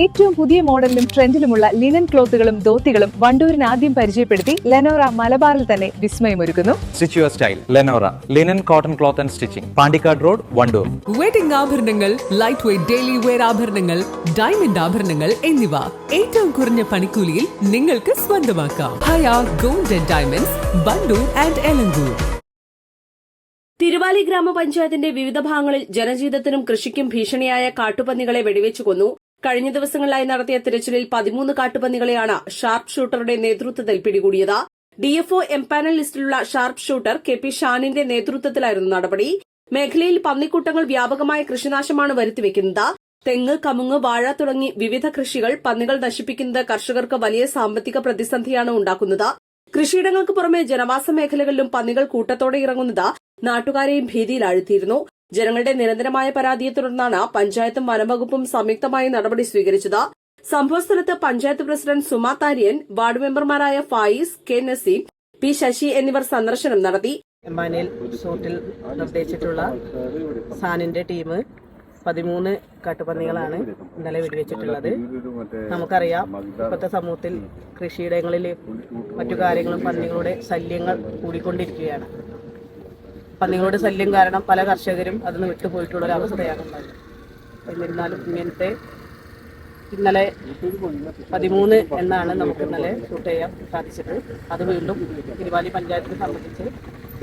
ഏറ്റവും പുതിയ മോഡലിലും ട്രെൻഡിലുമുള്ള ലിനൻ ക്ലോത്തുകളും ധോത്തികളും വണ്ടൂരിന് ആദ്യം പരിചയപ്പെടുത്തി ലെനോറ മലബാറിൽ തന്നെ വിസ്മയമൊരുക്കുന്നു. Stitch your style Lenora linen cotton cloth and stitching, Pandikkad road, Wandoor. Wedding ആഭരണങ്ങൾ, ലൈറ്റ് വെയ്റ്റ് ഡെയിലി വെയർ ആഭരണങ്ങൾ, ഡയമണ്ട് ആഭരണങ്ങൾ എന്നിവ ഏറ്റവും കുറഞ്ഞ പണിക്കൂലിയിൽ നിങ്ങൾക്ക് സ്വന്തമാക്കാം. Haya gold and diamonds, Wandoor and Elankur. Thiruvali ഗ്രാമപഞ്ചായത്തിന്റെ വിവിധ ഭാഗങ്ങളിൽ ജനജീവിതത്തിനും കൃഷിക്കും ഭീഷണിയായ കാട്ടുപന്നികളെ വെടിവെച്ചു കൊന്നു. കഴിഞ്ഞ ദിവസങ്ങളിലായി നടത്തിയ തിരച്ചിലിൽ 13 കാട്ടുപന്നികളെയാണ് ഷാർപ്പ് ഷൂട്ടറുടെ നേതൃത്വത്തിൽ പിടികൂടിയത്. ഡിഎഫ്ഒ എംപാനൽ ലിസ്റ്റിലുള്ള ഷാർപ്പ് ഷൂട്ടർ കെ.പി. ഷാനിന്റെ നേതൃത്വത്തിലായിരുന്നു നടപടി. മേഖലയിൽ പന്നിക്കൂട്ടങ്ങൾ വ്യാപകമായ കൃഷിനാശമാണ് വരുത്തിവെക്കുന്നത്. തെങ്ങ്, കമുങ്ങ്, വാഴ തുടങ്ങി വിവിധ കൃഷികൾ പന്നികൾ നശിപ്പിക്കുന്നത് കർഷകർക്ക് വലിയ സാമ്പത്തിക പ്രതിസന്ധിയാണ് ഉണ്ടാക്കുന്നത്. കൃഷിയിടങ്ങൾക്ക് പുറമെ ജനവാസ മേഖലകളിലും പന്നികൾ കൂട്ടത്തോടെ ഇറങ്ങുന്നത് നാട്ടുകാരെയും ഭീതിയിലാഴ്ത്തിയിരുന്നു. ജനങ്ങളുടെ നിരന്തരമായ പരാതിയെ തുടർന്നാണ് പഞ്ചായത്തും വനംവകുപ്പും സംയുക്തമായി നടപടി സ്വീകരിച്ചത്. സംഭവസ്ഥലത്ത് പഞ്ചായത്ത് പ്രസിഡന്റ് സുമാ താരിയൻ, വാർഡ് മെമ്പർമാരായ ഫായിസ്, കെ നസീം, പി ശശി എന്നിവർ സന്ദർശനം നടത്തി. എംപാനൽ ഷൂട്ടിൽ നിർദ്ദേശിച്ചിട്ടുള്ള സാനിന്റെ ടീം 13 കാട്ടുപന്നികളാണ് ഇന്നലെ വെടിവെച്ചിട്ടുള്ളത്. നമുക്കറിയാം, ഇപ്പോഴത്തെ സമൂഹത്തിൽ കൃഷിയിടങ്ങളിൽ മറ്റു കാര്യങ്ങളും പന്നികളുടെ ശല്യങ്ങൾ കൂടിക്കൊണ്ടിരിക്കുകയാണ്. പന്നികളുടെ ശല്യം കാരണം പല കർഷകരും അതിന് വിട്ടുപോയിട്ടുള്ളൊരവസ്ഥയാണ് ഉണ്ടായത്. എന്നിരുന്നാലും ഇന്നലെ 13 എന്നാണ് നമുക്ക് ഇന്നലെ ഷൂട്ട് ചെയ്യാൻ സാധിച്ചത്. അത് വീണ്ടും തിരുവാലി പഞ്ചായത്തിനെ സംബന്ധിച്ച്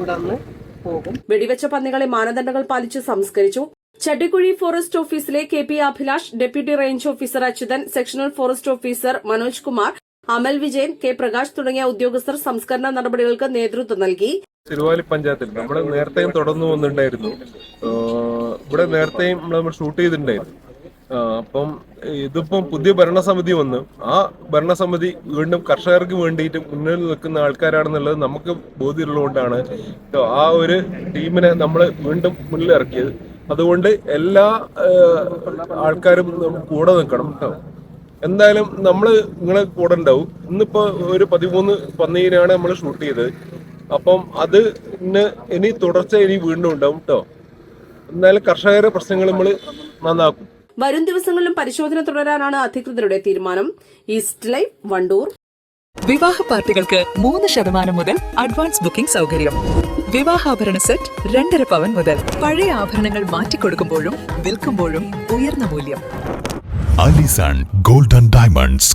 തുടർന്ന് പോകും. വെടിവെച്ച പന്നികളെ മാനദണ്ഡങ്ങൾ പാലിച്ച് സംസ്കരിച്ചു. ചട്ടിക്കുഴി ഫോറസ്റ്റ് ഓഫീസിലെ KP. Abhilash, deputy range officer Achuthan, sectional forest officer Manoj Kumar, Amal Vijayan, K. Prakash തുടങ്ങിയ ഉദ്യോഗസ്ഥർ സംസ്കരണ നടപടികൾക്ക് നേതൃത്വം നൽകി. തിരുവാലി പഞ്ചായത്തിൽ നമ്മൾ നേരത്തെയും തുടർന്നു വന്നിട്ടുണ്ടായിരുന്നു. ഇവിടെ നേരത്തെയും നമ്മൾ ഷൂട്ട് ചെയ്തിട്ടുണ്ടായിരുന്നു. അപ്പം ഇതിപ്പം പുതിയ ഭരണസമിതി വന്നു. ആ ഭരണസമിതി വീണ്ടും കർഷകർക്ക് വേണ്ടിയിട്ട് മുന്നിൽ നിൽക്കുന്ന ആൾക്കാരാണെന്നുള്ളത് നമുക്ക് ബോധ്യമുള്ളതുകൊണ്ടാണ് ആ ഒരു ടീമിനെ നമ്മൾ വീണ്ടും മുന്നിലിറക്കിയത്. അതുകൊണ്ട് എല്ലാ ആൾക്കാരും കൂടെ നിൽക്കണം കേട്ടോ. എന്തായാലും നമ്മൾ നിങ്ങളെ കൂടെ ഉണ്ടാവും. ഇന്നിപ്പോ ഒരു 13 പന്നീനാണ് നമ്മൾ ഷൂട്ട് ചെയ്തത്. അപ്പം അത് ഇനി തുടർച്ച വീണ്ടും ഉണ്ടാവും കേട്ടോ. എന്തായാലും കർഷകരുടെ പ്രശ്നങ്ങൾ നമ്മൾ നന്നാക്കും. വരും ദിവസങ്ങളിലും പരിശോധന തുടരാനാണ് അധികൃതരുടെ തീരുമാനം. East live, Wandoor. വിവാഹ പാർട്ടികൾക്ക് 3% മുതൽ അഡ്വാൻസ് ബുക്കിംഗ് സൗകര്യം. വിവാഹാഭരണ സെറ്റ് 2.5 പവൻ മുതൽ. പഴയ ആഭരണങ്ങൾ മാറ്റിക്കൊടുക്കുമ്പോഴും വിൽക്കുമ്പോഴും ഉയർന്ന മൂല്യം. Allison gold and diamonds,